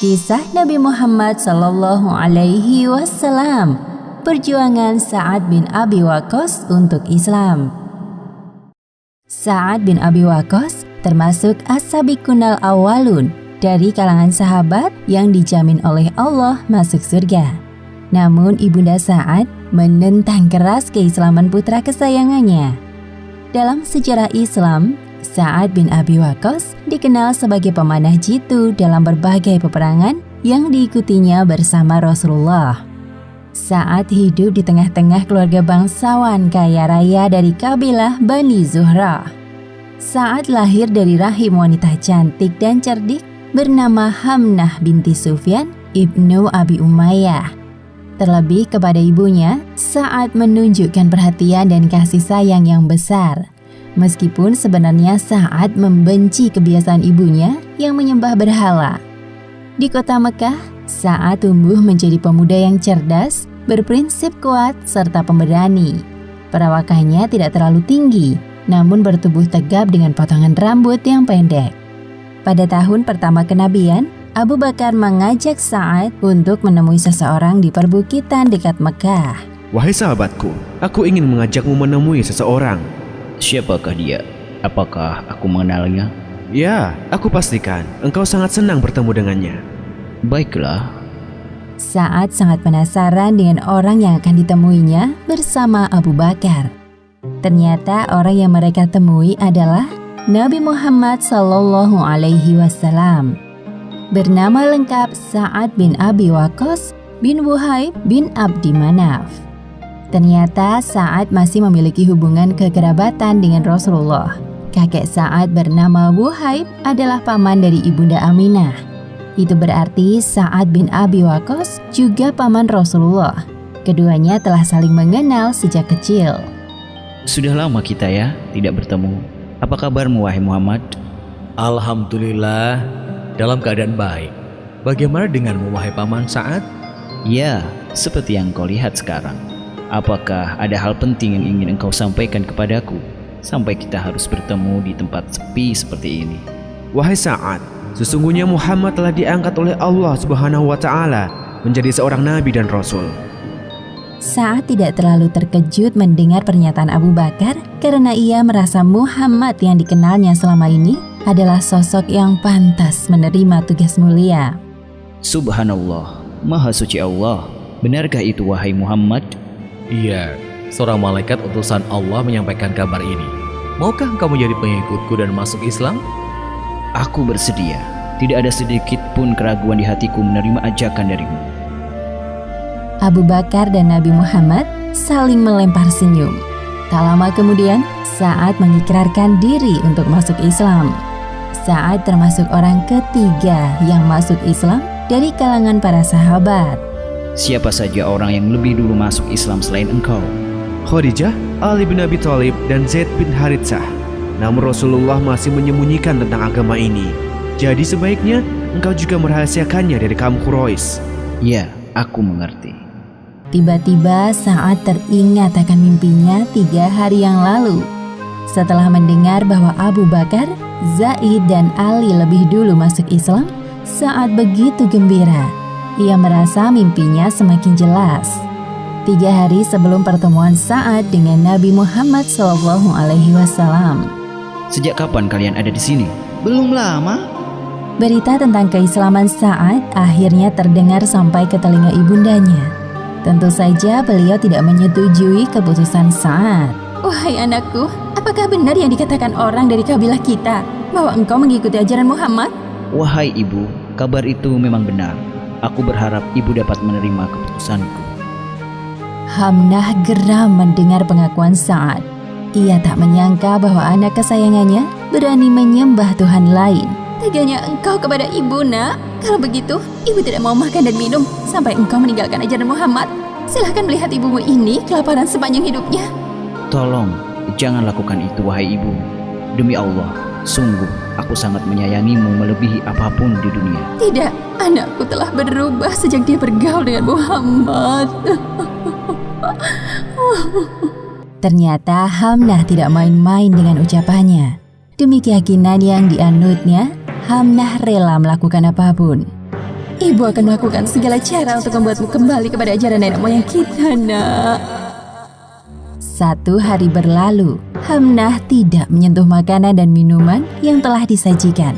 Kisah Nabi Muhammad SAW, perjuangan Sa'ad bin Abi Waqqas untuk Islam. Sa'ad bin Abi Waqqas termasuk as-sabiqunal awwalun dari kalangan sahabat yang dijamin oleh Allah masuk surga. Namun ibunda Sa'ad menentang keras keislaman putra kesayangannya. Dalam sejarah Islam, Sa'ad bin Abi Waqqas dikenal sebagai pemanah jitu dalam berbagai peperangan yang diikutinya bersama Rasulullah. Sa'ad hidup di tengah-tengah keluarga bangsawan kaya raya dari kabilah Bani Zuhrah. Sa'ad lahir dari rahim wanita cantik dan cerdik bernama Hamnah binti Sufyan ibnu Abi Umayyah. Terlebih kepada ibunya, Sa'ad menunjukkan perhatian dan kasih sayang yang besar. Meskipun sebenarnya Sa'ad membenci kebiasaan ibunya yang menyembah berhala. Di kota Mekah, Sa'ad tumbuh menjadi pemuda yang cerdas, berprinsip kuat, serta pemberani. Perawakannya tidak terlalu tinggi, namun bertubuh tegap dengan potongan rambut yang pendek. Pada tahun pertama kenabian, Abu Bakar mengajak Sa'ad untuk menemui seseorang di perbukitan dekat Mekah. Wahai sahabatku, aku ingin mengajakmu menemui seseorang. Siapakah dia? Apakah aku mengenalnya? Ya, aku pastikan engkau sangat senang bertemu dengannya. Baiklah. Sa'ad sangat penasaran dengan orang yang akan ditemuinya bersama Abu Bakar. Ternyata orang yang mereka temui adalah Nabi Muhammad SAW. Bernama lengkap Sa'ad bin Abi Waqqas bin Wuhaib bin Abdi Manaf. Ternyata Sa'ad masih memiliki hubungan kekerabatan dengan Rasulullah. Kakek Sa'ad bernama Wuhaib adalah paman dari ibunda Aminah. Itu berarti Sa'ad bin Abi Waqqas juga paman Rasulullah. Keduanya telah saling mengenal sejak kecil. Sudah lama kita ya tidak bertemu. Apa kabarmu wahai Muhammad? Alhamdulillah, dalam keadaan baik. Bagaimana denganmu wahai paman Sa'ad? Ya, seperti yang kau lihat sekarang. Apakah ada hal penting yang ingin engkau sampaikan kepadaku sampai kita harus bertemu di tempat sepi seperti ini? Wahai Sa'ad, sesungguhnya Muhammad telah diangkat oleh Allah Subhanahu wa Ta'ala menjadi seorang nabi dan rasul. Sa'ad tidak terlalu terkejut mendengar pernyataan Abu Bakar karena ia merasa Muhammad yang dikenalnya selama ini adalah sosok yang pantas menerima tugas mulia. Subhanallah, Maha Suci Allah. Benarkah itu wahai Muhammad? Iya, seorang malaikat utusan Allah menyampaikan kabar ini. Maukah engkau menjadi pengikutku dan masuk Islam? Aku bersedia. Tidak ada sedikit pun keraguan di hatiku menerima ajakan darimu. Abu Bakar dan Nabi Muhammad saling melempar senyum. Tak lama kemudian, Sa'ad mengikrarkan diri untuk masuk Islam. Sa'ad termasuk orang ketiga yang masuk Islam dari kalangan para sahabat. Siapa saja orang yang lebih dulu masuk Islam selain engkau? Khadijah, Ali bin Abi Thalib, dan Zaid bin Haritsah. Namun Rasulullah masih menyembunyikan tentang agama ini. Jadi sebaiknya engkau juga merahasiakannya dari kaum Quraisy. Ya, aku mengerti. Tiba-tiba Sa'ad teringat akan mimpinya 3 hari yang lalu. Setelah mendengar bahwa Abu Bakar, Zaid, dan Ali lebih dulu masuk Islam, Sa'ad begitu gembira. Ia merasa mimpinya semakin jelas. 3 hari sebelum pertemuan Sa'ad dengan Nabi Muhammad SAW. Sejak kapan kalian ada di sini? Belum lama. Berita tentang keislaman Sa'ad akhirnya terdengar sampai ke telinga ibundanya. Tentu saja beliau tidak menyetujui keputusan Sa'ad. Wahai anakku, apakah benar yang dikatakan orang dari kabilah kita bahwa engkau mengikuti ajaran Muhammad? Wahai ibu, kabar itu memang benar. Aku berharap ibu dapat menerima keputusanku. Hamnah geram mendengar pengakuan Sa'ad. Ia tak menyangka bahwa anak kesayangannya berani menyembah Tuhan lain. Teganya engkau kepada ibu, nak. Kalau begitu, ibu tidak mau makan dan minum sampai engkau meninggalkan ajaran Muhammad. Silahkan melihat ibumu ini kelaparan sepanjang hidupnya. Tolong, jangan lakukan itu wahai ibu. Demi Allah, sungguh aku sangat menyayangimu melebihi apapun di dunia. Tidak, anakku telah berubah sejak dia bergaul dengan Muhammad. Ternyata Hamnah tidak main-main dengan ucapannya. Demi keyakinan yang dianutnya, Hamnah rela melakukan apapun. Ibu akan melakukan segala cara untuk membuatmu kembali kepada ajaran nenek moyang kita, nak. 1 hari berlalu, Hamnah tidak menyentuh makanan dan minuman yang telah disajikan.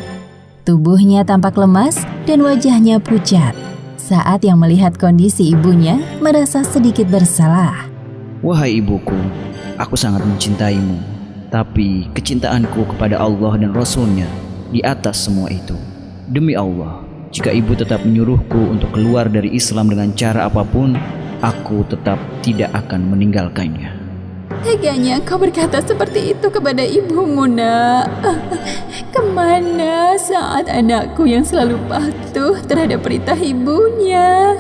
Tubuhnya tampak lemas dan wajahnya pucat. Saat yang melihat kondisi ibunya, merasa sedikit bersalah. Wahai ibuku, aku sangat mencintaimu. Tapi kecintaanku kepada Allah dan Rasul-Nya di atas semua itu. Demi Allah, jika ibu tetap menyuruhku untuk keluar dari Islam dengan cara apapun, aku tetap tidak akan meninggalkannya. Teganya kau berkata seperti itu kepada ibumu, nak. Kemana saat anakku yang selalu patuh terhadap perintah ibunya?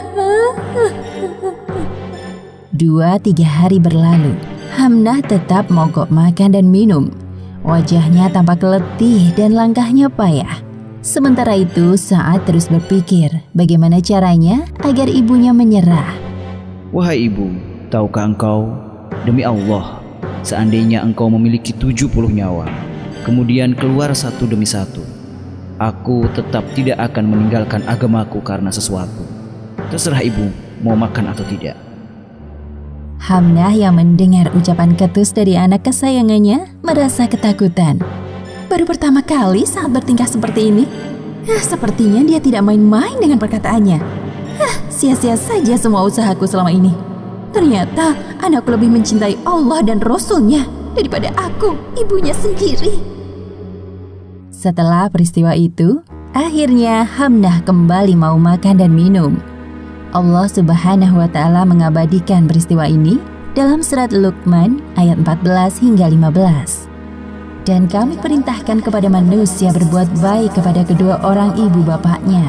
2-3 hari berlalu, Hamnah tetap mogok makan dan minum. Wajahnya tampak letih dan langkahnya payah. Sementara itu, Sa'ad terus berpikir bagaimana caranya agar ibunya menyerah. Wahai ibu, tahukah engkau, demi Allah, seandainya engkau memiliki 70 nyawa, kemudian keluar satu demi satu, aku tetap tidak akan meninggalkan agamaku karena sesuatu. Terserah ibu mau makan atau tidak. Hamnah yang mendengar ucapan ketus dari anak kesayangannya merasa ketakutan. Baru pertama kali saat bertingkah seperti ini. Sepertinya dia tidak main-main dengan perkataannya. Sia-sia saja semua usahaku selama ini. Ternyata anakku lebih mencintai Allah dan Rasul-Nya daripada aku, ibunya sendiri. Setelah peristiwa itu, akhirnya Hamnah kembali mau makan dan minum. Allah Subhanahu wa Ta'ala mengabadikan peristiwa ini dalam surat Luqman ayat 14 hingga 15. Dan kami perintahkan kepada manusia berbuat baik kepada kedua orang ibu bapaknya.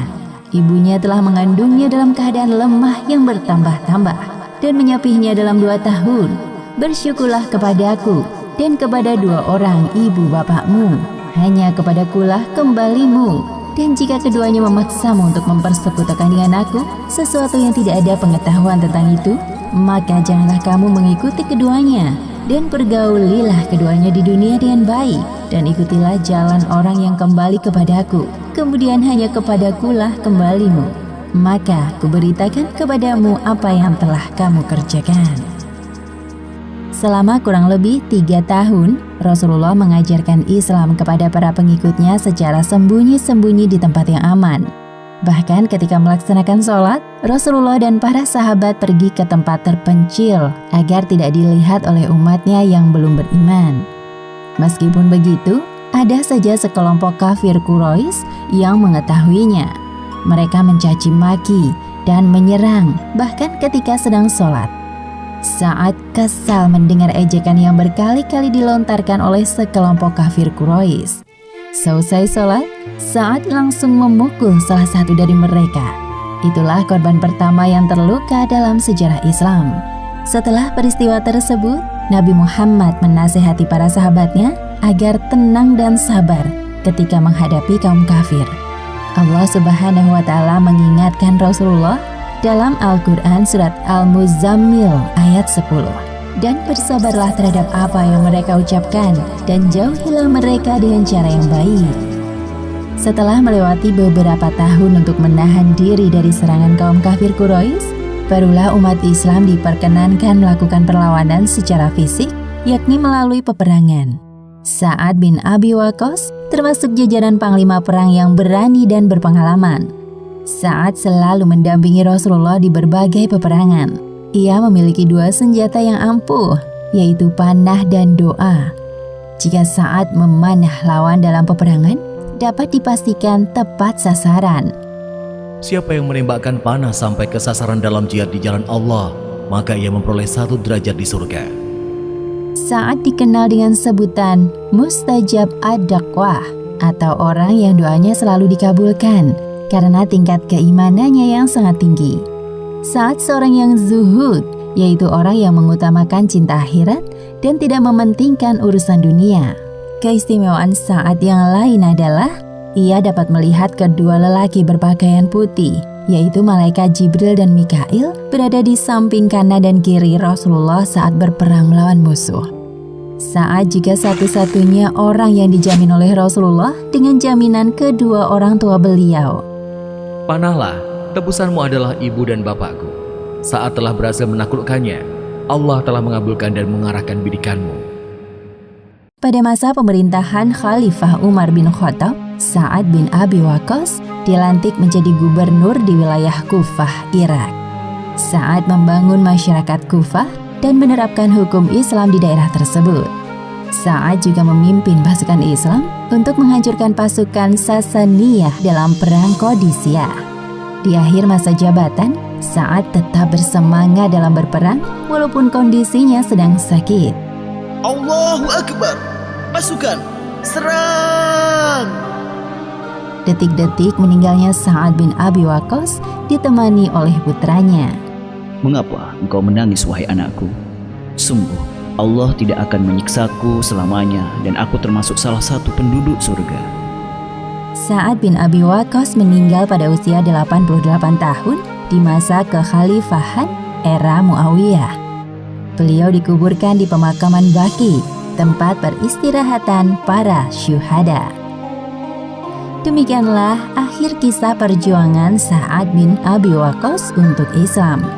Ibunya telah mengandungnya dalam keadaan lemah yang bertambah-tambah dan menyapihnya dalam 2 tahun. Bersyukurlah kepadaku dan kepada 2 orang ibu bapakmu. Hanya kepadakulah kembalimu. Dan jika keduanya memaksamu untuk mempersekutukan dengan aku sesuatu yang tidak ada pengetahuan tentang itu, maka janganlah kamu mengikuti keduanya. Dan pergaulilah keduanya di dunia dengan baik. Dan ikutilah jalan orang yang kembali kepadaku. Kemudian hanya kepadakulah kembalimu. Maka kuberitakan kepadamu apa yang telah kamu kerjakan. Selama kurang lebih 3 tahun, Rasulullah mengajarkan Islam kepada para pengikutnya secara sembunyi-sembunyi di tempat yang aman. Bahkan ketika melaksanakan sholat, Rasulullah dan para sahabat pergi ke tempat terpencil agar tidak dilihat oleh umatnya yang belum beriman. Meskipun begitu, ada saja sekelompok kafir Quraisy yang mengetahuinya. Mereka mencaci maki dan menyerang bahkan ketika sedang sholat. Sa'ad kesal mendengar ejekan yang berkali-kali dilontarkan oleh sekelompok kafir Quraisy. Selesai sholat, Sa'ad langsung memukul salah satu dari mereka. Itulah korban pertama yang terluka dalam sejarah Islam. Setelah peristiwa tersebut, Nabi Muhammad menasihati para sahabatnya agar tenang dan sabar ketika menghadapi kaum kafir. Allah Subhanahu wa Ta'ala mengingatkan Rasulullah dalam Al-Quran surat Al-Muzammil ayat 10. Dan bersabarlah terhadap apa yang mereka ucapkan dan jauhilah mereka dengan cara yang baik. Setelah melewati beberapa tahun untuk menahan diri dari serangan kaum kafir Quraisy, barulah umat Islam diperkenankan melakukan perlawanan secara fisik, yakni melalui peperangan. Sa'ad bin Abi Waqqas termasuk jajaran panglima perang yang berani dan berpengalaman. Sa'ad selalu mendampingi Rasulullah di berbagai peperangan. Ia memiliki 2 senjata yang ampuh, yaitu panah dan doa. Jika Sa'ad memanah lawan dalam peperangan, dapat dipastikan tepat sasaran. Siapa yang menembakkan panah sampai ke sasaran dalam jihad di jalan Allah, maka ia memperoleh 1 derajat di surga. Sa'ad dikenal dengan sebutan mustajab ad-da'wah atau orang yang doanya selalu dikabulkan karena tingkat keimanannya yang sangat tinggi. Sa'ad seorang yang zuhud, yaitu orang yang mengutamakan cinta akhirat dan tidak mementingkan urusan dunia. Keistimewaan Sa'ad yang lain adalah ia dapat melihat kedua lelaki berpakaian putih, yaitu malaikat Jibril dan Mikail berada di samping kanan dan kiri Rasulullah saat berperang melawan musuh. Sa'ad juga satu-satunya orang yang dijamin oleh Rasulullah dengan jaminan kedua orang tua beliau. Panahlah, tebusanmu adalah ibu dan bapakku. Saat telah berhasil menaklukkannya, Allah telah mengabulkan dan mengarahkan bidikanmu. Pada masa pemerintahan Khalifah Umar bin Khattab, Sa'ad bin Abi Waqqas dilantik menjadi gubernur di wilayah Kufah, Irak. Sa'ad membangun masyarakat Kufah dan menerapkan hukum Islam di daerah tersebut. Sa'ad juga memimpin pasukan Islam untuk menghancurkan pasukan Sasaniyah dalam perang Qadisiyah. Di akhir masa jabatan, Sa'ad tetap bersemangat dalam berperang walaupun kondisinya sedang sakit. Allahu Akbar. Pasukan, serang! Detik-detik meninggalnya Sa'ad bin Abi Waqqas ditemani oleh putranya. Mengapa engkau menangis, wahai anakku? Sungguh, Allah tidak akan menyiksaku selamanya dan aku termasuk salah satu penduduk surga. Sa'ad bin Abi Waqqas meninggal pada usia 88 tahun di masa kekhalifahan era Muawiyah. Beliau dikuburkan di pemakaman Baqi, tempat peristirahatan para syuhada. Demikianlah akhir kisah perjuangan Sa'ad bin Abi Waqqas untuk Islam.